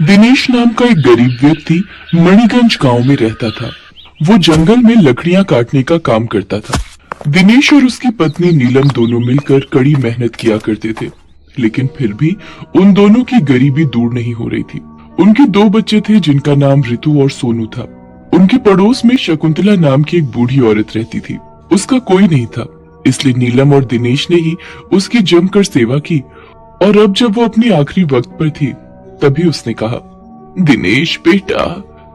दिनेश नाम का एक गरीब व्यक्ति मणिगंज गांव में रहता था। वो जंगल में लकड़ियां काटने का काम करता था। दिनेश और उसकी पत्नी नीलम दोनों मिलकर कड़ी मेहनत किया करते थे, लेकिन फिर भी उन दोनों की गरीबी दूर नहीं हो रही थी। उनके दो बच्चे थे जिनका नाम ऋतु और सोनू था। उनके पड़ोस में शकुंतला नाम की एक बूढ़ी औरत रहती थी। उसका कोई नहीं था, इसलिए नीलम और दिनेश ने ही उसकी जमकर सेवा की। और अब जब वो अपनी आखिरी वक्त पर थी, तभी उसने कहा, दिनेश बेटा,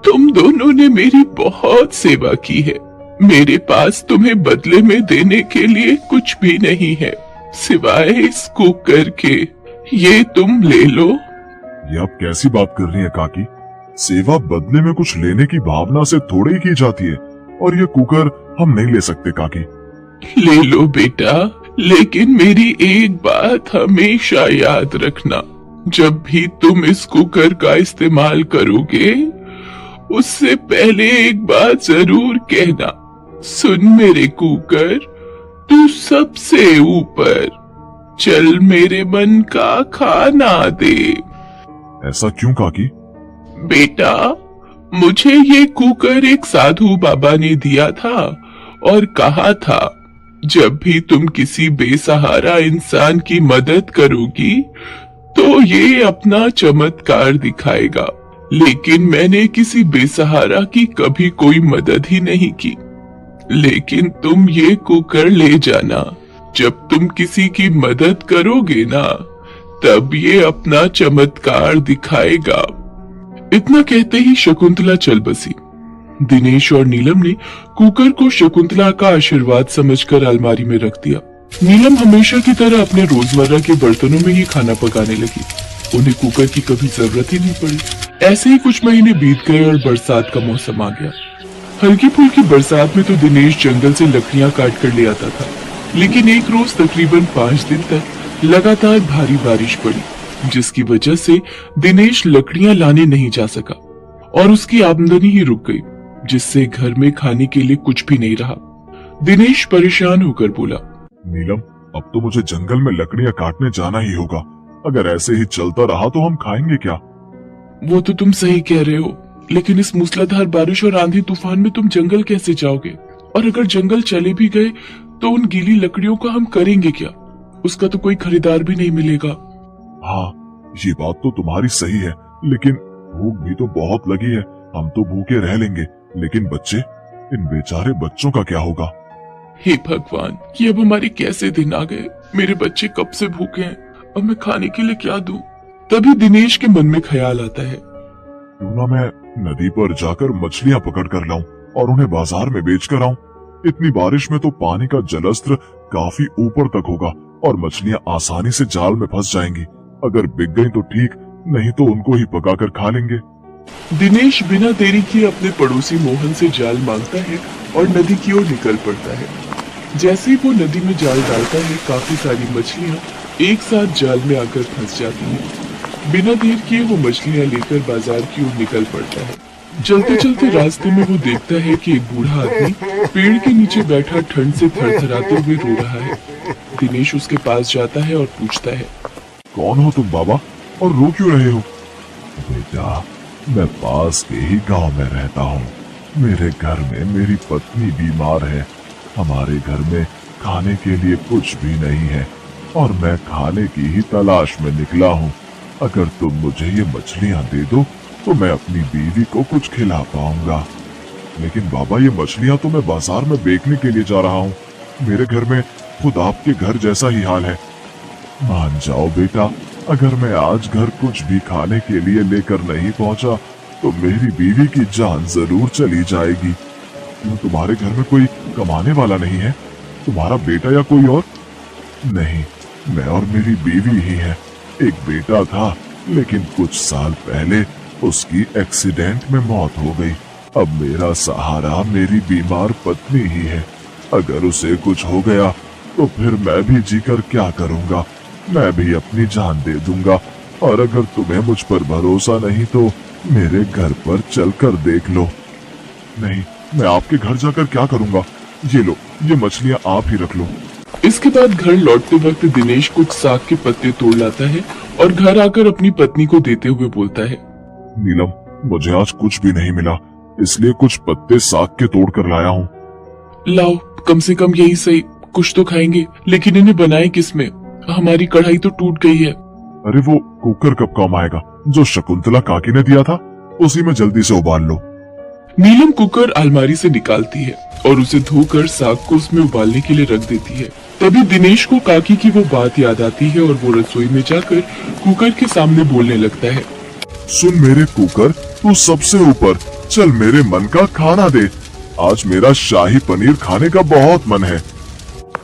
तुम दोनों ने मेरी बहुत सेवा की है। मेरे पास तुम्हें बदले में देने के लिए कुछ भी नहीं है, सिवाय इस कुकर के। ये तुम ले लो। ये आप कैसी बात कर रही हैं काकी? सेवा बदले में कुछ लेने की भावना से थोड़ी ही की जाती है, और ये कुकर हम नहीं ले सकते काकी। ले लो बेटा, लेकिन मेरी एक बात हमेशा याद रखना। जब भी तुम इस कुकर का इस्तेमाल करोगे, उससे पहले एक बात जरूर कहना, सुन मेरे कुकर, तू सबसे ऊपर, चल मेरे मन का खाना दे। ऐसा क्यों काकी? बेटा, मुझे ये कुकर एक साधु बाबा ने दिया था और कहा था, जब भी तुम किसी बेसहारा इंसान की मदद करोगी तो ये अपना चमत्कार दिखाएगा। लेकिन मैंने किसी बेसहारा की कभी कोई मदद ही नहीं की। लेकिन तुम ये कुकर ले जाना, जब तुम किसी की मदद करोगे ना, तब ये अपना चमत्कार दिखाएगा। इतना कहते ही शकुंतला चल बसी। दिनेश और नीलम ने कुकर को शकुंतला का आशीर्वाद समझकर अलमारी में रख दिया। नीलम हमेशा की तरह अपने रोजमर्रा के बर्तनों में ही खाना पकाने लगी। उन्हें कुकर की कभी जरूरत ही नहीं पड़ी। ऐसे ही कुछ महीने बीत गए और बरसात का मौसम आ गया। हल्की फुल्की बरसात में तो दिनेश जंगल से लकड़ियां काट कर ले आता था, लेकिन एक रोज तकरीबन 5 दिन तक लगातार भारी बारिश पड़ी, जिसकी वजह से दिनेश लकड़ियां लाने नहीं जा सका और उसकी आमदनी ही रुक गई, जिससे घर में खाने के लिए कुछ भी नहीं रहा। दिनेश परेशान होकर बोला, नीलम, अब तो मुझे जंगल में लकड़ियां काटने जाना ही होगा। अगर ऐसे ही चलता रहा तो हम खाएंगे क्या? वो तो तुम सही कह रहे हो, लेकिन इस मूसलाधार बारिश और आंधी तूफान में तुम जंगल कैसे जाओगे? और अगर जंगल चले भी गए तो उन गीली लकड़ियों का हम करेंगे क्या? उसका तो कोई खरीदार भी नहीं मिलेगा। हाँ, ये बात तो तुम्हारी सही है, लेकिन भूख भी तो बहुत लगी है। हम तो भूखे रह लेंगे, लेकिन बच्चे, इन बेचारे बच्चों का क्या होगा? हे भगवान, ये अब हमारे कैसे दिन आ गए। मेरे बच्चे कब से भूखे हैं, अब मैं खाने के लिए क्या दूं? तभी दिनेश के मन में ख्याल आता है, क्यों ना मैं नदी पर जाकर मछलियां पकड़ कर लाऊं और उन्हें बाजार में बेच कर आऊं। इतनी बारिश में तो पानी का जलस्तर काफी ऊपर तक होगा और मछलियां आसानी से जाल में फंस जाएंगी। अगर बिक गई तो ठीक, नहीं तो उनको ही पकाकर खा लेंगे। दिनेश बिना देरी किए अपने पड़ोसी मोहन से जाल मांगता है और नदी की ओर निकल पड़ता है। जैसे ही वो नदी में जाल डालता है, काफी सारी मछलियां एक साथ जाल में आकर फंस जाती हैं। बिना देर किए वो मछलियां लेकर बाजार की ओर निकल पड़ता है। चलते चलते रास्ते में वो देखता है कि एक बूढ़ा आदमी पेड़ के नीचे बैठा ठंड से थरथराते हुए रो रहा है। दिनेश उसके पास जाता है और पूछता है, कौन हो तुम बाबा, और रो क्यों रहे हो? बेटा, मैं पास के ही गांव में रहता हूँ। मेरे घर में मेरी पत्नी बीमार है। हमारे घर में खाने के लिए कुछ भी नहीं है और मैं खाने की ही तलाश में निकला हूँ। अगर तुम मुझे ये मछलियाँ दे दो तो मैं अपनी बीवी को कुछ खिला पाऊंगा। लेकिन बाबा, ये मछलियाँ तो मैं बाजार में बेचने के लिए जा रहा हूँ। मेरे घर में खुद आपके घर जैसा ही हाल है। मान जाओ बेटा, अगर मैं आज घर कुछ भी खाने के लिए लेकर नहीं पहुंचा तो मेरी बीवी की जान जरूर चली जाएगी। क्यों, तुम्हारे घर में कोई कमाने वाला नहीं है? तुम्हारा बेटा या कोई और? नहीं, मैं और मेरी बीवी ही है। एक बेटा था, लेकिन कुछ साल पहले उसकी एक्सीडेंट में मौत हो गई। अब मेरा सहारा मेरी बीमार पत्नी ही है। अगर उसे कुछ हो गया तो फिर मैं भी जीकर क्या करूंगा? मैं भी अपनी जान दे दूंगा। और अगर तुम्हें मुझ पर भरोसा नहीं तो मेरे घर पर चलकर देख लो। नहीं, मैं आपके घर जाकर क्या करूंगा? ये लो, ये मछलियाँ आप ही रख लो। इसके बाद घर लौटते वक्त दिनेश कुछ साग के पत्ते तोड़ लाता है और घर आकर अपनी पत्नी को देते हुए बोलता है, नीलम, मुझे आज कुछ भी नहीं मिला, इसलिए कुछ पत्ते साग के तोड़ कर लाया हूँ। लाओ, कम से कम यही सही, कुछ तो खाएंगे। लेकिन इन्हें बनाए किसमें? हमारी कढ़ाई तो टूट गई है। अरे वो कुकर कब काम आएगा? जो शकुंतला काकी ने दिया था, उसी में जल्दी से उबाल लो। नीलम कुकर अलमारी से निकालती है और उसे धोकर साग को उसमें उबालने के लिए रख देती है। तभी दिनेश को काकी की वो बात याद आती है और वो रसोई में जाकर कुकर के सामने बोलने लगता है। सुन मेरे कुकर, तू सबसे ऊपर, चल मेरे मन का खाना दे। आज मेरा शाही पनीर खाने का बहुत मन है।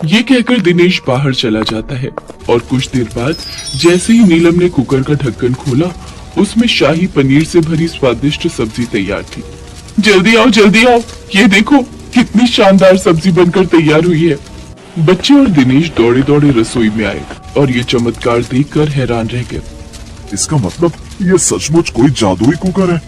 ये कहकर दिनेश बाहर चला जाता है और कुछ देर बाद जैसे ही नीलम ने कुकर का ढक्कन खोला, उसमें शाही पनीर से भरी स्वादिष्ट सब्जी तैयार थी। जल्दी आओ, जल्दी आओ, ये देखो कितनी शानदार सब्जी बनकर तैयार हुई है। बच्चे और दिनेश दौड़े दौड़े रसोई में आए और ये चमत्कार देखकर हैरान रह गए। इसका मतलब ये सचमुच कोई जादुई कुकर है।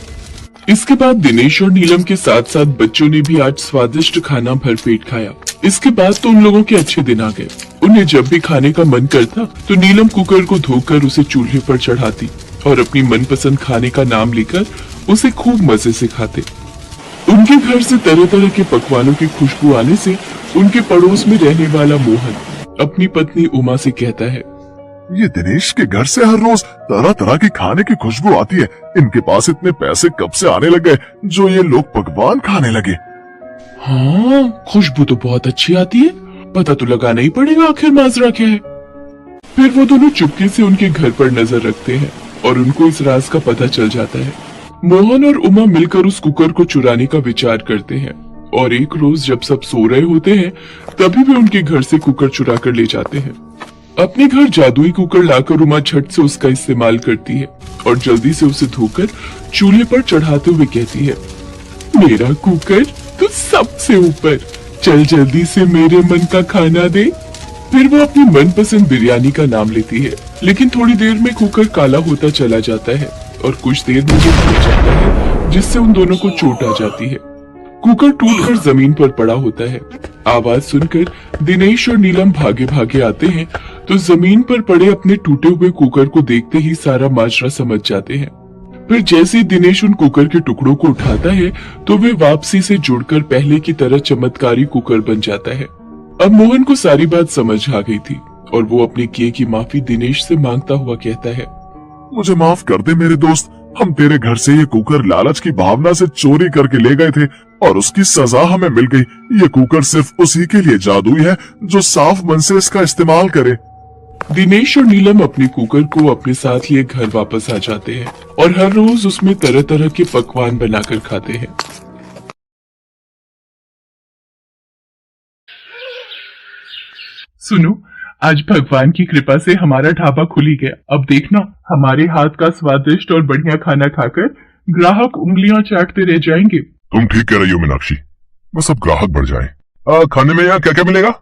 इसके बाद दिनेश और नीलम के साथ साथ बच्चों ने भी आज स्वादिष्ट खाना भरपेट खाया। इसके बाद तो उन लोगों के अच्छे दिन आ गए। उन्हें जब भी खाने का मन करता तो नीलम कुकर को धोकर उसे चूल्हे पर चढ़ाती और अपनी मनपसंद खाने का नाम लेकर उसे खूब मजे से खाते। उनके घर से तरह तरह के पकवानों की खुशबू आने से उनके पड़ोस में रहने वाला मोहन अपनी पत्नी उमा से कहता है, ये दिनेश के घर से हर रोज तरह तरह की खाने की खुशबू आती है। इनके पास इतने पैसे कब से आने लग गए जो ये लोग पकवान खाने लगे? हाँ, खुशबू तो बहुत अच्छी आती है। पता तो लगाना ही पड़ेगा आखिर माजरा क्या है। फिर वो दोनों चुपके से उनके घर पर नजर रखते हैं और उनको इस राज का पता चल जाता है। मोहन और उमा मिलकर उस कुकर को चुराने का विचार करते हैं और एक रोज जब सब सो रहे होते हैं तभी वे उनके घर से कुकर चुरा कर ले जाते हैं। अपने घर जादुई कुकर लाकर उमा झट से उसका इस्तेमाल करती है और जल्दी से उसे धोकर चूल्हे पर चढ़ाते हुए कहती है, मेरा कुकर तो सबसे ऊपर, चल जल्दी से मेरे मन का खाना दे। फिर वो अपनी मनपसंद बिरयानी का नाम लेती है, लेकिन थोड़ी देर में कुकर काला होता चला जाता है और कुछ देर में वो फट जाता है, जिससे उन दोनों को चोट आ जाती है। कुकर टूटकर जमीन पर पड़ा होता है। आवाज सुनकर दिनेश और नीलम भागे भागे आते हैं तो जमीन पर पड़े अपने टूटे हुए कुकर को देखते ही सारा माजरा समझ जाते हैं। फिर जैसे ही दिनेश उन कुकर के टुकड़ों को उठाता है तो वे वापसी से जुड़कर पहले की तरह चमत्कारी कुकर बन जाता है। अब मोहन को सारी बात समझ आ गई थी और वो अपने किए की माफी दिनेश से मांगता हुआ कहता है, मुझे माफ कर दे मेरे दोस्त, हम तेरे घर से ये कुकर लालच की भावना से चोरी करके ले गए थे और उसकी सजा हमें मिल गई। ये कुकर सिर्फ उसी के लिए जादुई है जो साफ मन से इसका इस्तेमाल करे। दिनेश और नीलम अपने कुकर को अपने साथ लिए घर वापस आ जाते हैं और हर रोज उसमें तरह तरह के पकवान बनाकर खाते हैं। सुनो, आज भगवान की कृपा से हमारा ढाबा खुल ही गया। अब देखना, हमारे हाथ का स्वादिष्ट और बढ़िया खाना खाकर ग्राहक उंगलियां चाटते रह जाएंगे। तुम ठीक कह रही हो मीनाक्षी, बस अब ग्राहक बढ़ जाएं। खाने में यहाँ क्या क्या मिलेगा?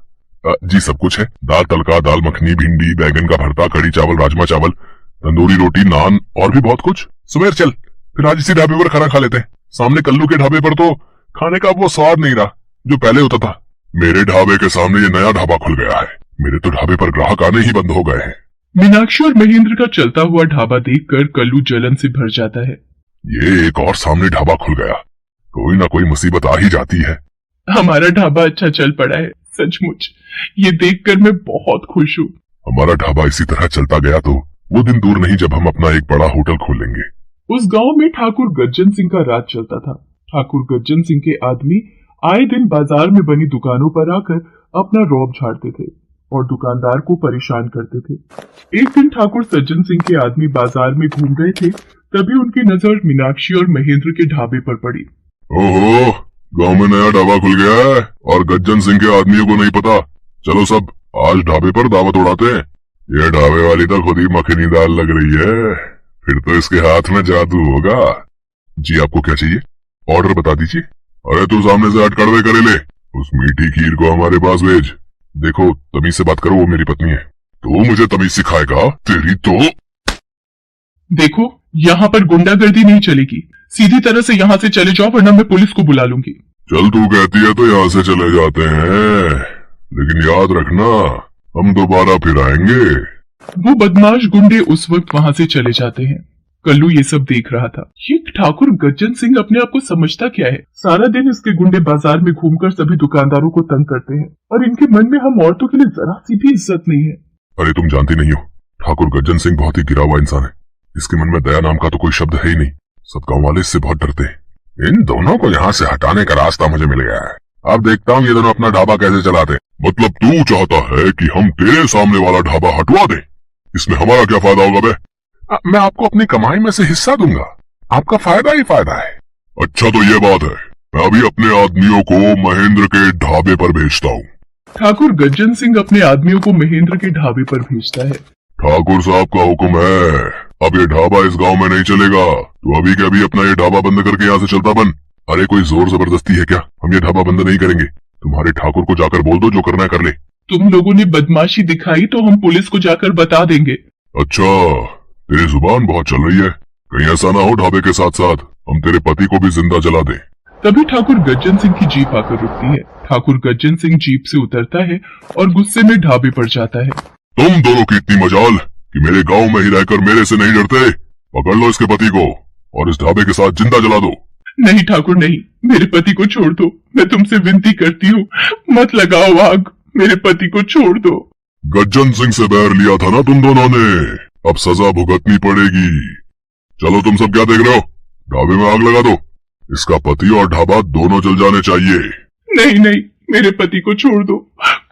जी सब कुछ है, दाल तड़का, दाल मखनी, भिंडी, बैगन का भरता, कड़ी चावल, राजमा चावल, तंदूरी रोटी, नान और भी बहुत कुछ। सुमेर चल, फिर आज इसी ढाबे पर खाना खा लेते हैं। सामने कल्लू के ढाबे पर तो खाने का वो स्वाद नहीं रहा जो पहले होता था। मेरे ढाबे के सामने ये नया ढाबा खुल गया है, मेरे तो ढाबे पर ग्राहक आने ही बंद हो गए हैं। मीनाक्षी और महेंद्र का चलता हुआ ढाबा देखकर कल्लू जलन से भर जाता है। ये एक और सामने ढाबा खुल गया, कोई ना कोई मुसीबत आ ही जाती है। हमारा ढाबा अच्छा चल पड़ा है, सचमुच ये देखकर मैं बहुत खुश हूँ। हमारा ढाबा इसी तरह चलता गया तो वो दिन दूर नहीं जब हम अपना एक बड़ा होटल खोलेंगे। उस गांव में ठाकुर गज्जन सिंह का राज चलता था। ठाकुर गज्जन सिंह के आदमी आए दिन बाजार में बनी दुकानों पर आकर अपना रौब झाड़ते थे और दुकानदार को परेशान करते थे। एक दिन ठाकुर सज्जन सिंह के आदमी बाजार में घूम रहे थे, तभी उनकी नजर मीनाक्षी और महेंद्र के ढाबे पर पड़ी। ओहो, गांव में नया ढाबा खुल गया है और गज्जन सिंह के आदमियों को नहीं पता। चलो सब आज ढाबे पर दावत उड़ाते हैं। ये ढाबे वाली तो खुद ही मखनी दाल लग रही है, फिर तो इसके हाथ में जादू होगा। जी आपको क्या चाहिए? ऑर्डर बता दीजिए। अरे तू सामने से हट कड़वे करे ले, उस मीठी खीर को हमारे पास भेज। देखो तमीज से बात करो, वो मेरी पत्नी है। तो मुझे तमीज सिखाएगा तेरी तो। देखो यहाँ पर गुंडागर्दी नहीं चलेगी, सीधी तरह से यहाँ से चले जाओ वरना मैं पुलिस को बुला लूंगी। चल तू कहती है तो यहाँ से चले जाते हैं, लेकिन याद रखना हम दोबारा फिर आएंगे। वो बदमाश गुंडे उस वक्त वहाँ से चले जाते हैं। कल्लू ये सब देख रहा था। ये ठाकुर गज्जन सिंह अपने आप को समझता क्या है? सारा दिन इसके गुंडे बाजार में घूमकर सभी दुकानदारों को तंग करते हैं और इनके मन में हम औरतों के लिए जरा सी भी इज्जत नहीं है। अरे तुम जानती नहीं हो, ठाकुर गज्जन सिंह बहुत ही गिरा हुआ इंसान है। इसके मन में दया नाम का तो कोई शब्द है ही नहीं। सब गाँव वाले इससे बहुत डरते हैं। इन दोनों को यहाँ से हटाने का रास्ता मुझे मिल गया है। अब देखता हूँ ये दोनों अपना ढाबा कैसे चलाते हैं। मतलब तू चाहता है कि हम तेरे सामने वाला ढाबा हटवा दें? इसमें हमारा क्या फायदा होगा बे? मैं आपको अपनी कमाई में से हिस्सा दूंगा, आपका फायदा ही फायदा है। अच्छा तो ये बात है, मैं अभी अपने आदमियों को महेंद्र के ढाबे पर भेजता हूँ। ठाकुर गज्जन सिंह अपने आदमियों को महेंद्र के ढाबे पर भेजता है। ठाकुर साहब का हुक्म है, अब ये ढाबा इस गांव में नहीं चलेगा। तो अभी के अभी अपना ये ढाबा बंद करके यहाँ से चलता बन। अरे कोई जोर जबरदस्ती है क्या? हम ये ढाबा बंद नहीं करेंगे। तुम्हारे ठाकुर को जाकर बोल दो, जो करना है कर ले। तुम लोगों ने बदमाशी दिखाई तो हम पुलिस को जाकर बता देंगे। अच्छा, तेरी जुबान बहुत चल रही है। कहीं ऐसा ना हो ढाबे के साथ साथ हम तेरे पति को भी जिंदा जला दें। तभी ठाकुर गज्जन सिंह की जीप आकर रुकती है। ठाकुर गज्जन सिंह जीप से उतरता है और गुस्से में ढाबे पर जाता है। तुम दोनों की इतनी मजाल कि मेरे गांव में ही रहकर मेरे से नहीं डरते। पकड़ लो इसके पति को और इस ढाबे के साथ जिंदा जला दो। नहीं ठाकुर नहीं, मेरे पति को छोड़ दो। मैं तुमसे विनती करती हूँ, मत लगाओ आग, मेरे पति को छोड़ दो। गज्जन सिंह से बैर लिया था ना तुम दोनों ने, अब सजा भुगतनी पड़ेगी। चलो तुम सब क्या देख रहे हो? ढाबे में आग लगा दो। इसका पति और ढाबा दोनों जल जाने चाहिए। नहीं नहीं, मेरे पति को छोड़ दो,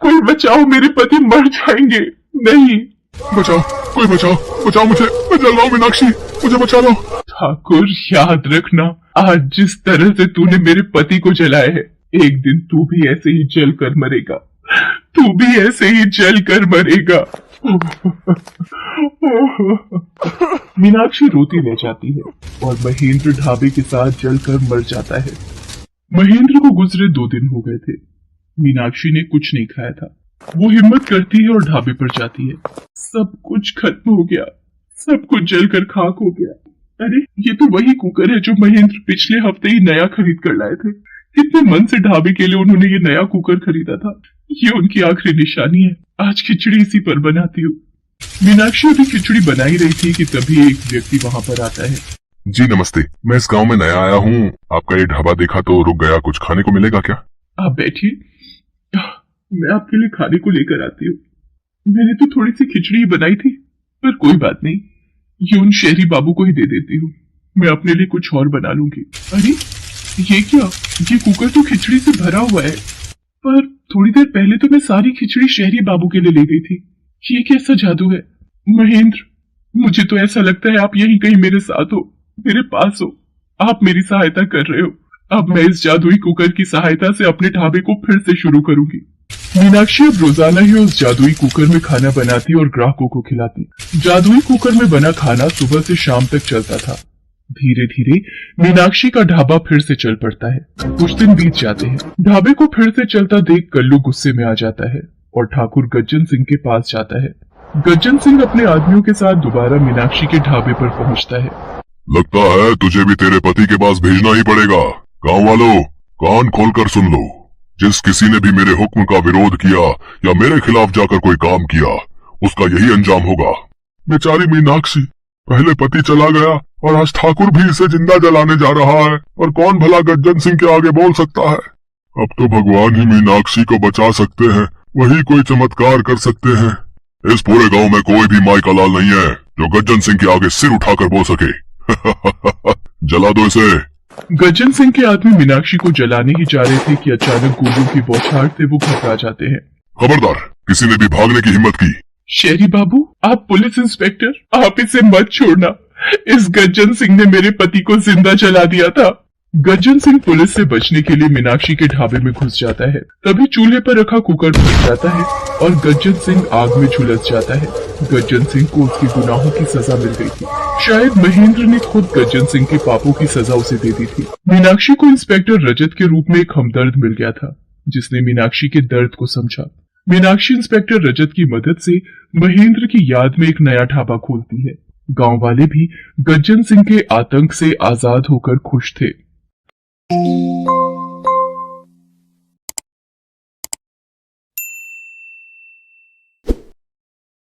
कोई बचाओ, मेरे पति मर जाएंगे। नहीं, बचाओ, कोई बचाओ, बचाओ मुझे, मैं जल रहा हूँ मीनाक्षी, मुझे बचा लो। ठाकुर याद रखना, आज जिस तरह से तूने मेरे पति को जलाया है, एक दिन तू भी ऐसे ही जल कर मरेगा। तू भी ऐसे ही जल कर मरेगा। मीनाक्षी रोती रह जाती है और महेंद्र ढाबे के साथ जल कर मर जाता है। महेंद्र को गुजरे 2 दिन हो गए थे। मीनाक्षी ने कुछ नहीं खाया था। वो हिम्मत करती है और ढाबे पर जाती है। सब कुछ खत्म हो गया, सब कुछ जलकर खाक हो गया। अरे ये तो वही कुकर है जो महेंद्र पिछले हफ्ते ही नया खरीद कर लाए थे। कितने मन से ढाबे के लिए उन्होंने ये नया कुकर खरीदा था। ये उनकी आखिरी निशानी है। आज खिचड़ी इसी पर बनाती हूँ। मीनाक्षी अभी खिचड़ी बना ही रही थी कि तभी एक व्यक्ति वहाँ पर आता है। जी नमस्ते, मैं इस गांव में नया आया हूँ। आपका ये ढाबा देखा तो रुक गया, कुछ खाने को मिलेगा क्या? आप बैठिए, मैं आपके लिए खाने को लेकर आती हूँ। मैंने तो थोड़ी सी खिचड़ी ही बनाई थी, पर कोई बात नहीं, ये उन शहरी बाबू को ही दे देती हूँ। मैं अपने लिए कुछ और बना लूंगी। अरे ये क्या, ये कुकर तो खिचड़ी से भरा हुआ है, पर थोड़ी देर पहले तो मैं सारी खिचड़ी शहरी बाबू के लिए ले गई थी। ये कैसा जादू है? महेंद्र, मुझे तो ऐसा लगता है आप यहीं कहीं मेरे साथ हो, मेरे पास हो, आप मेरी सहायता कर रहे हो। अब मैं इस जादुई कुकर की सहायता से अपने ढाबे को फिर से शुरू करूंगी। मीनाक्षी अब रोजाना ही उस जादुई कुकर में खाना बनाती और ग्राहकों को खिलाती। जादुई कुकर में बना खाना सुबह से शाम तक चलता था। धीरे धीरे मीनाक्षी का ढाबा फिर से चल पड़ता है। कुछ दिन बीत जाते हैं। ढाबे को फिर से चलता देख कल्लू गुस्से में आ जाता है और ठाकुर गज्जन सिंह के पास जाता है। गज्जन सिंह अपने आदमियों के साथ दोबारा मीनाक्षी के ढाबे पर पहुंचता है। लगता है तुझे भी तेरे पति के पास भेजना ही पड़ेगा। गांव वालों, कान खोलकर सुन लो। जिस किसी ने भी मेरे हुक्म का विरोध किया या मेरे खिलाफ जाकर कोई काम किया, उसका यही अंजाम होगा। बेचारी मीनाक्षी, पहले पति चला गया और आज ठाकुर भी इसे जिंदा जलाने जा रहा है, और कौन भला गज्जन सिंह के आगे बोल सकता है? अब तो भगवान ही मीनाक्षी को बचा सकते हैं, वही कोई चमत्कार कर सकते हैं। इस पूरे गांव में कोई भी माई का लाल नहीं है जो गज्जन सिंह के आगे सिर उठाकर बोल सके। जला दो इसे। गज्जन सिंह के आदमी मीनाक्षी को जलाने ही जा रहे थे कि अचानक गोलियों की बौछार से वो घबरा जाते हैं। खबरदार, किसी ने भी भागने की हिम्मत की। शहरी बाबू, आप पुलिस इंस्पेक्टर, आप इसे मत छोड़ना। इस गज्जन सिंह ने मेरे पति को जिंदा जला दिया था। गज्जन सिंह पुलिस से बचने के लिए मीनाक्षी के ढाबे में घुस जाता है। तभी चूल्हे पर रखा कुकर फट जाता है और गज्जन सिंह आग में झुलस जाता है। गज्जन सिंह को उसके गुनाहों की सजा मिल गई थी। शायद महेंद्र ने खुद गज्जन सिंह के पापों की सजा उसे दे दी थी। मीनाक्षी को इंस्पेक्टर रजत के रूप में एक हमदर्द मिल गया था, जिसने मीनाक्षी के दर्द को समझा। मीनाक्षी इंस्पेक्टर रजत की मदद से महेंद्र की याद में एक नया ढाबा खोलती है। गांव वाले भी गज्जन सिंह के आतंक से आजाद होकर खुश थे।